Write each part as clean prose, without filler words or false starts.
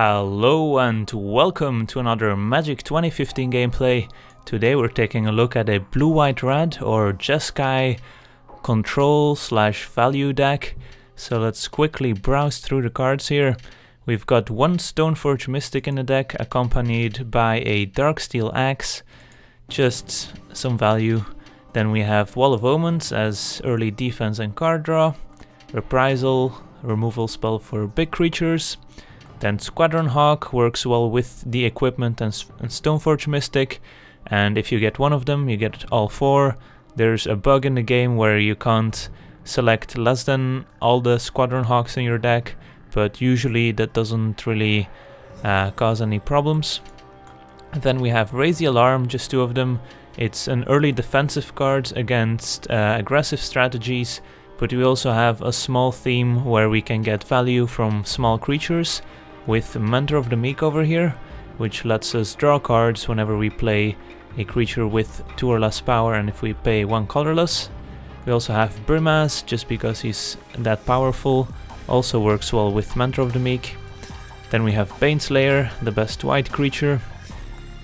Hello and welcome to another Magic 2015 gameplay. Today we're taking a look at a blue-white-red or Jeskai control/value deck. So let's quickly browse through the cards here. We've got one Stoneforge Mystic in the deck, accompanied by a Darksteel Axe, just some value. Then we have Wall of Omens as early defense and card draw, Reprisal, removal spell for big creatures. Then Squadron Hawk works well with the equipment and Stoneforge Mystic, and if you get one of them, you get all four. There's a bug in the game where you can't select less than all the Squadron Hawks in your deck, but usually that doesn't really cause any problems. And then we have Raise the Alarm, just two of them. It's an early defensive card against aggressive strategies, but we also have a small theme where we can get value from small creatures with Mentor of the Meek over here, which lets us draw cards whenever we play a creature with 2 or less power and if we pay 1 colorless. We also have Brimaz, just because he's that powerful, also works well with Mentor of the Meek. Then we have Baneslayer, the best white creature,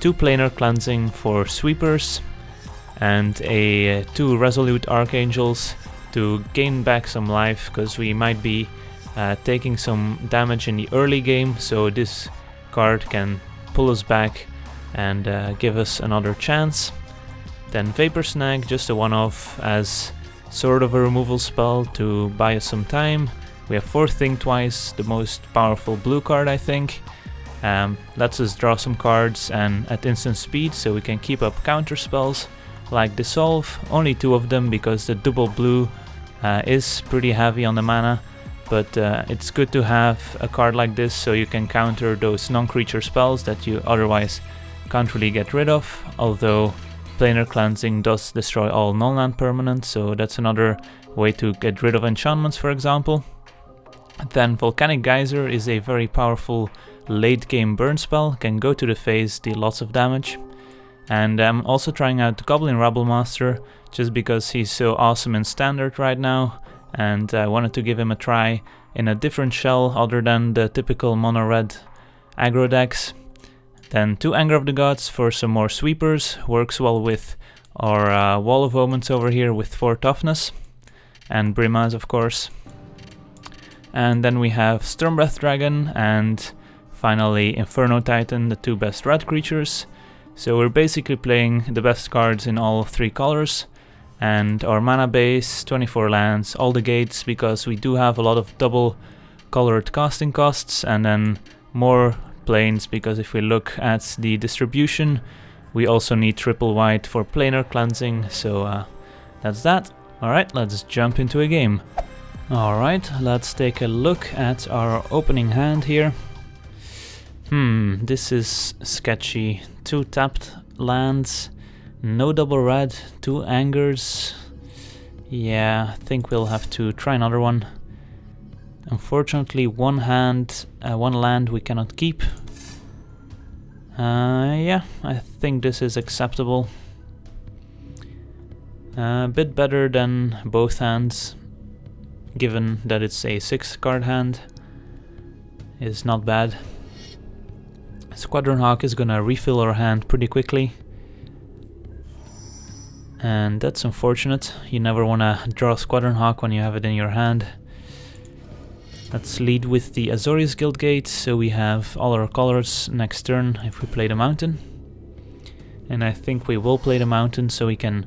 2 Planar Cleansing for sweepers, and 2 Resolute Archangels to gain back some life, because we might be taking some damage in the early game, so this card can pull us back and give us another chance. Then Vapor Snag, just a one-off as sort of a removal spell to buy us some time. We have 4 Think Twice, the most powerful blue card I think. Lets us draw some cards and at instant speed, so we can keep up counter spells like Dissolve, only 2 of them because the double blue is pretty heavy on the mana. But it's good to have a card like this so you can counter those non-creature spells that you otherwise can't really get rid of, although Planar Cleansing does destroy all non-land permanents, so that's another way to get rid of enchantments, for example. Then Volcanic Geyser is a very powerful late game burn spell, can go to the face, deal lots of damage. And I'm also trying out Goblin Rebel Master, just because he's so awesome in Standard right now, and I wanted to give him a try in a different shell other than the typical mono-red aggro decks. Then 2 Anger of the Gods for some more sweepers, works well with our Wall of Omens over here with 4 toughness, and Brimaz of course. And then we have Stormbreath Dragon and finally Inferno Titan, the 2 best red creatures. So we're basically playing the best cards in all 3 colors. And our mana base, 24 lands, all the gates, because we do have a lot of double colored casting costs, and then more planes, because if we look at the distribution, we also need triple white for planar cleansing, so that's that. Alright, let's jump into a game. Alright, let's take a look at our opening hand here. This is sketchy. 2 tapped lands. No double red, 2 angers. Yeah, I think we'll have to try another one. Unfortunately, one land we cannot keep. Yeah, I think this is acceptable. A bit better than both hands, given that it's a 6-card hand. Is not bad. Squadron Hawk is gonna refill our hand pretty quickly. And that's unfortunate. You never want to draw Squadron Hawk when you have it in your hand. Let's lead with the Azorius Guildgate, so we have all our colors next turn if we play the mountain. And I think we will play the mountain, so we can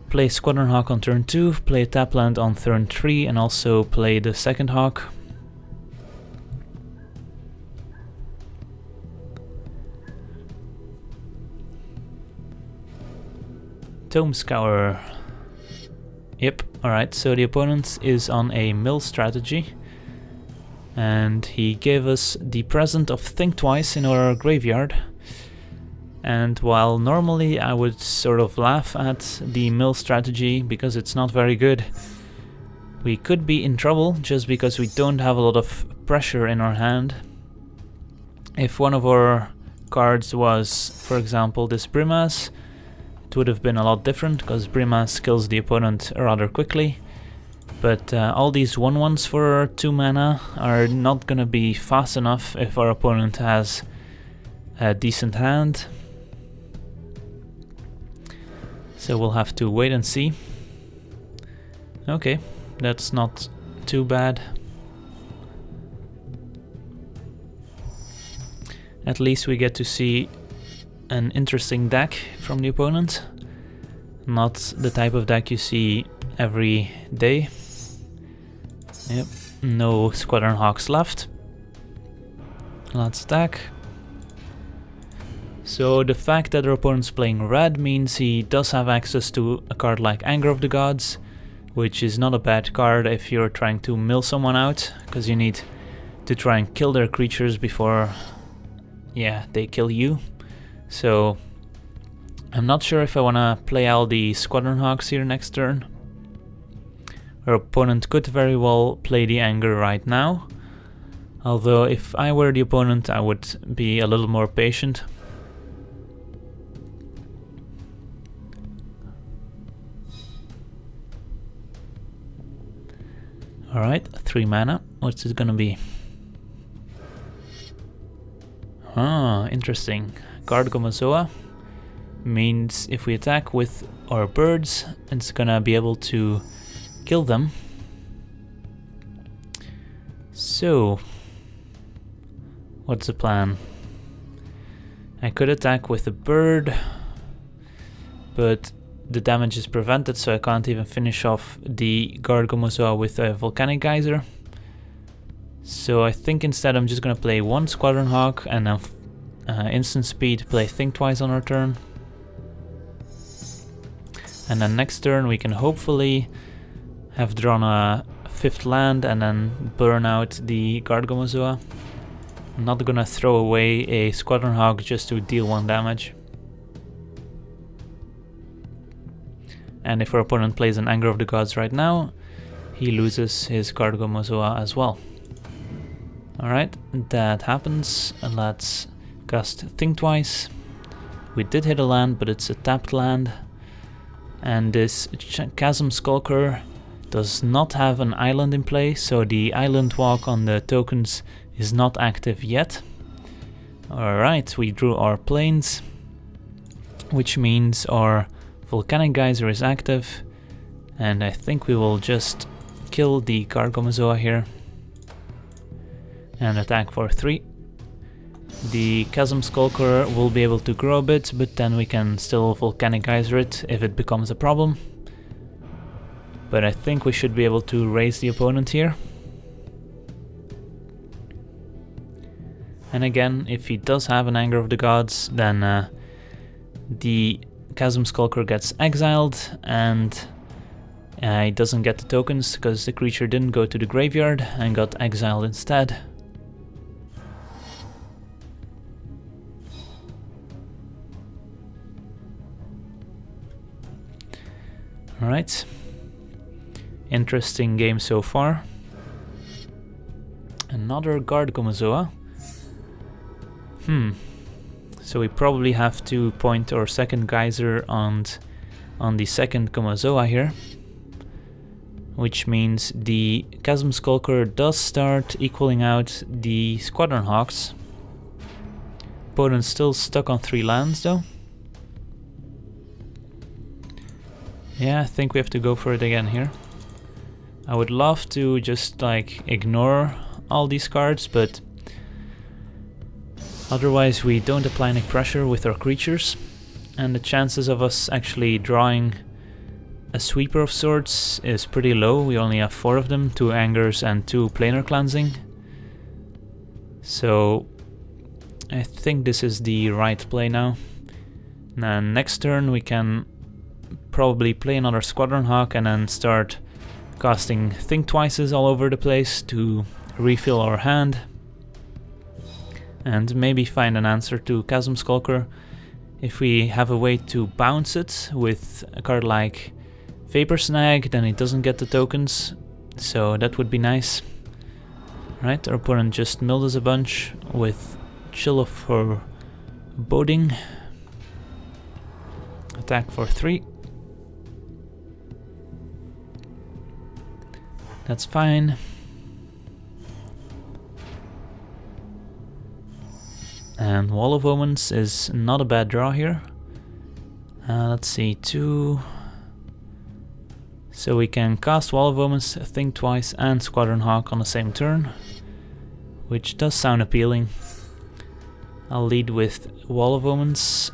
play Squadron Hawk on turn 2, play a tap land on turn 3, and also play the second Hawk. Tome Scour. Yep, alright, so the opponent is on a mill strategy. And he gave us the present of Think Twice in our graveyard. And while normally I would sort of laugh at the mill strategy because it's not very good, we could be in trouble just because we don't have a lot of pressure in our hand. If one of our cards was, for example, this Brimaz, it would have been a lot different, because Brimaz kills the opponent rather quickly. But all these 1/1s for 2 mana are not gonna be fast enough if our opponent has a decent hand. So we'll have to wait and see. Okay, that's not too bad. At least we get to see an interesting deck from the opponent. Not the type of deck you see every day. Yep, no Squadron Hawks left. Let's attack. So the fact that our opponent's playing red means he does have access to a card like Anger of the Gods, which is not a bad card if you're trying to mill someone out, because you need to try and kill their creatures before, yeah, they kill you. So I'm not sure if I want to play all the Squadron Hawks here next turn. Our opponent could very well play the Anger right now, although if I were the opponent I would be a little more patient. Alright, 3 mana. What's it gonna be? Ah, interesting. Gargomazoa means if we attack with our birds, it's gonna be able to kill them. So, what's the plan? I could attack with a bird, but the damage is prevented, so I can't even finish off the Gargomazoa with a Volcanic Geyser. So I think instead I'm just gonna play 1 Squadron Hawk and then instant speed, play Think Twice on our turn. And then next turn we can hopefully have drawn a 5th land and then burn out the Gargomazoa. I'm not gonna throw away a Squadron Hawk just to deal 1 damage. And if our opponent plays an Anger of the Gods right now, he loses his Gargomazoa as well. Alright, that happens. Let's cast Think Twice. We did hit a land, but it's a tapped land. And this Chasm Skulker does not have an island in play, so the island walk on the tokens is not active yet. Alright, we drew our planes, which means our Volcanic Geyser is active, and I think we will just kill the Gargomazoa here and attack for 3. The Chasm Skulker will be able to grow a bit, but then we can still Volcanic Geyser it if it becomes a problem. But I think we should be able to raise the opponent here. And again, if he does have an Anger of the Gods, then the Chasm Skulker gets exiled, and he doesn't get the tokens because the creature didn't go to the graveyard and got exiled instead. Alright, interesting game so far. Another Gargomazoa. So we probably have to point our second Geyser on the second Gomazoa here, which means the Chasm Skulker does start equaling out the Squadron Hawks. Opponent's still stuck on 3 lands though. Yeah, I think we have to go for it again here. I would love to just like ignore all these cards, but otherwise we don't apply any pressure with our creatures, and the chances of us actually drawing a Sweeper of sorts is pretty low. We only have 4 of them, 2 Angers and 2 Planar Cleansing. So I think this is the right play now. Now next turn we can probably play another Squadron Hawk and then start casting Think Twices all over the place to refill our hand. And maybe find an answer to Chasm Skulker. If we have a way to bounce it with a card like Vapor Snag, then it doesn't get the tokens, so that would be nice. Right, our opponent just milled us a bunch with Chill of Foreboding. Attack for 3. That's fine. And Wall of Omens is not a bad draw here. Let's see, 2. So we can cast Wall of Omens, think twice, and Squadron Hawk on the same turn, which does sound appealing. I'll lead with Wall of Omens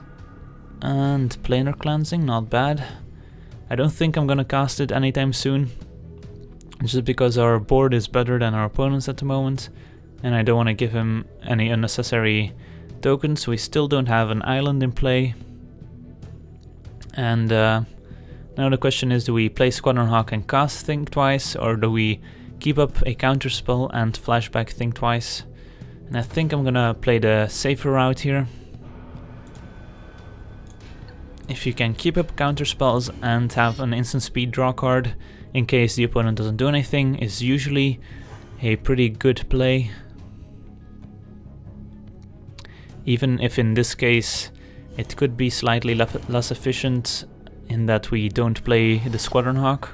and Planar Cleansing, not bad. I don't think I'm gonna cast it anytime soon, just because our board is better than our opponent's at the moment, and I don't want to give him any unnecessary tokens. We still don't have an island in play. And now the question is, do we play Squadron Hawk and cast Think Twice, or do we keep up a counterspell and flashback Think Twice? And I think I'm gonna play the safer route here. If you can keep up counterspells and have an instant speed draw card in case the opponent doesn't do anything, is usually a pretty good play. Even if in this case it could be slightly less efficient in that we don't play the Squadron Hawk.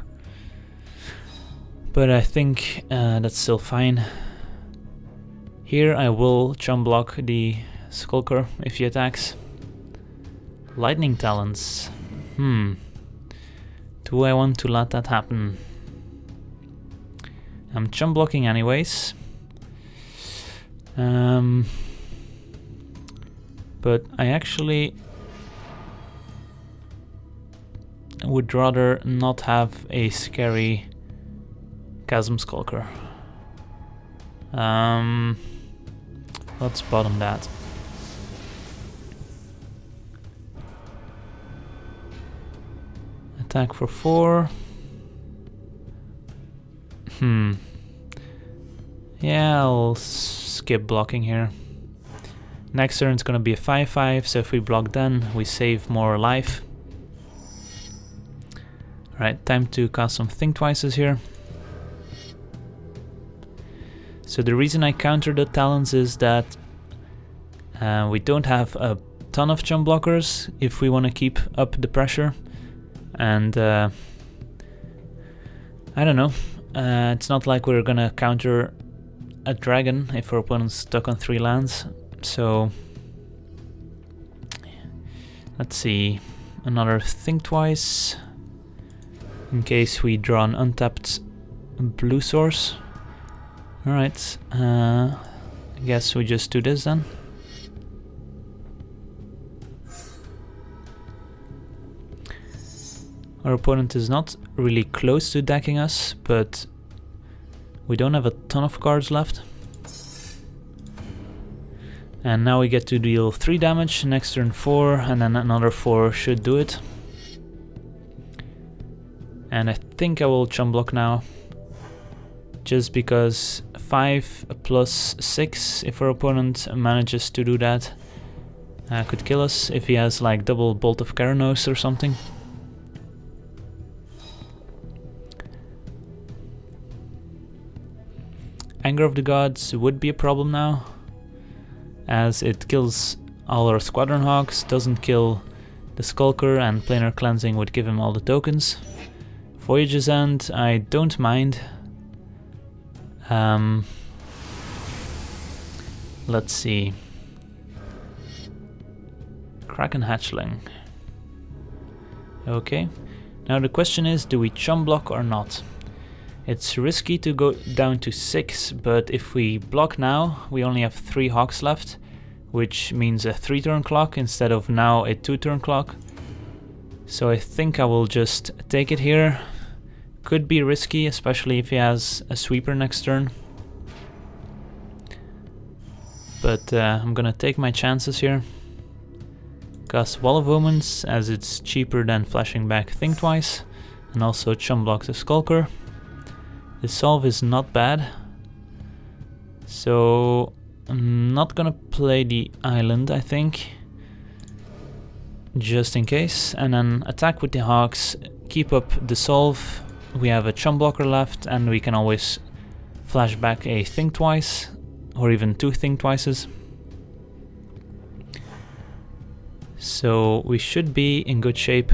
But I think that's still fine. Here I will chum block the Skulker if he attacks. Lightning Talons. Do I want to let that happen? I'm chum blocking anyways. But I actually would rather not have a scary Chasm Skulker. Let's bottom that. Attack for 4. Yeah, I'll skip blocking here. Next turn it's gonna be a 5/5, so if we block then, we save more life. Alright, time to cast some Think Twices here. So the reason I counter the Talons is that we don't have a ton of chum blockers if we want to keep up the pressure. And I don't know, it's not like we're gonna counter a dragon if our opponent's stuck on 3 lands. So let's see, another Think Twice in case we draw an untapped blue source. Alright, I guess we just do this then. Our opponent is not really close to decking us, but we don't have a ton of cards left. And now we get to deal 3 damage, next turn 4, and then another 4 should do it. And I think I will chum block now, just because 5 plus 6, if our opponent manages to do that, could kill us if he has like double Bolt of Keranos or something. Anger of the Gods would be a problem now, as it kills all our Squadron Hawks, doesn't kill the Skulker, and Planar Cleansing would give him all the tokens. Voyage's End, I don't mind. Let's see. Kraken Hatchling. Okay. Now the question is, do we chum block or not? It's risky to go down to 6, but if we block now, we only have 3 Hawks left, which means a 3-turn clock instead of now a 2-turn clock. So I think I will just take it here. Could be risky, especially if he has a sweeper next turn. But I'm gonna take my chances here. Cast Wall of Omens, as it's cheaper than flashing back Think Twice, and also chum block the Skulker. The solve is not bad, so I'm not gonna play the island, I think, just in case, and then attack with the Hawks, keep up the solve. We have a chum blocker left, and we can always flash back a Think Twice, or even 2 Think Twices. So we should be in good shape.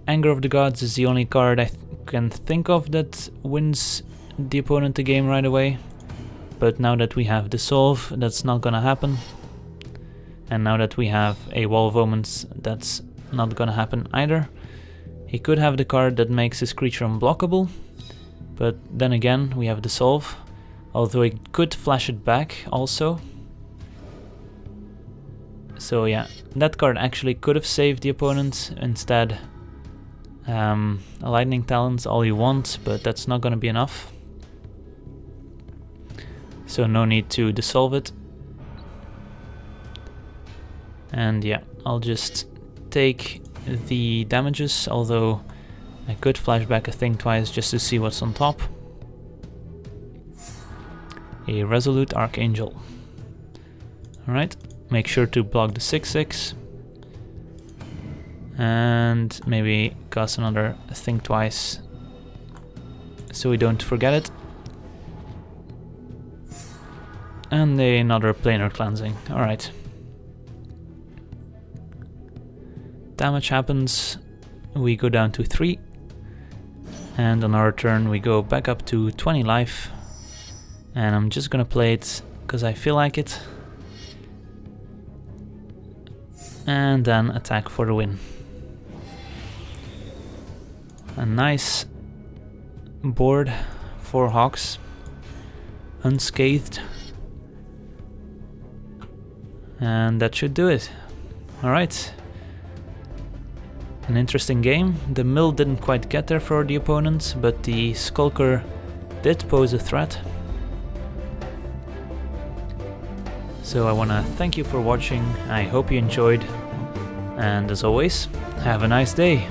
Anger of the Gods is the only card I can think of that wins the opponent the game right away. But now that we have Dissolve, that's not gonna happen. And now that we have a Wall of Omens, that's not gonna happen either. He could have the card that makes his creature unblockable, but then again we have Dissolve, although he could flash it back also. So yeah, that card actually could have saved the opponent. Instead, a Lightning Talon's all you want, but that's not gonna be enough. So no need to dissolve it. And yeah, I'll just take the damages, although I could flash back a thing twice just to see what's on top. A Resolute Archangel. Alright, make sure to block the 6/6. And maybe cast another thing twice so we don't forget it. And another Planar Cleansing. Alright. Damage happens, we go down to 3, and on our turn we go back up to 20 life, and I'm just gonna play it because I feel like it, and then attack for the win. A nice board for Hawks, unscathed, and that should do it. Alright. An interesting game. The mill didn't quite get there for the opponent, but the Skulker did pose a threat. So I want to thank you for watching, I hope you enjoyed, and as always, have a nice day.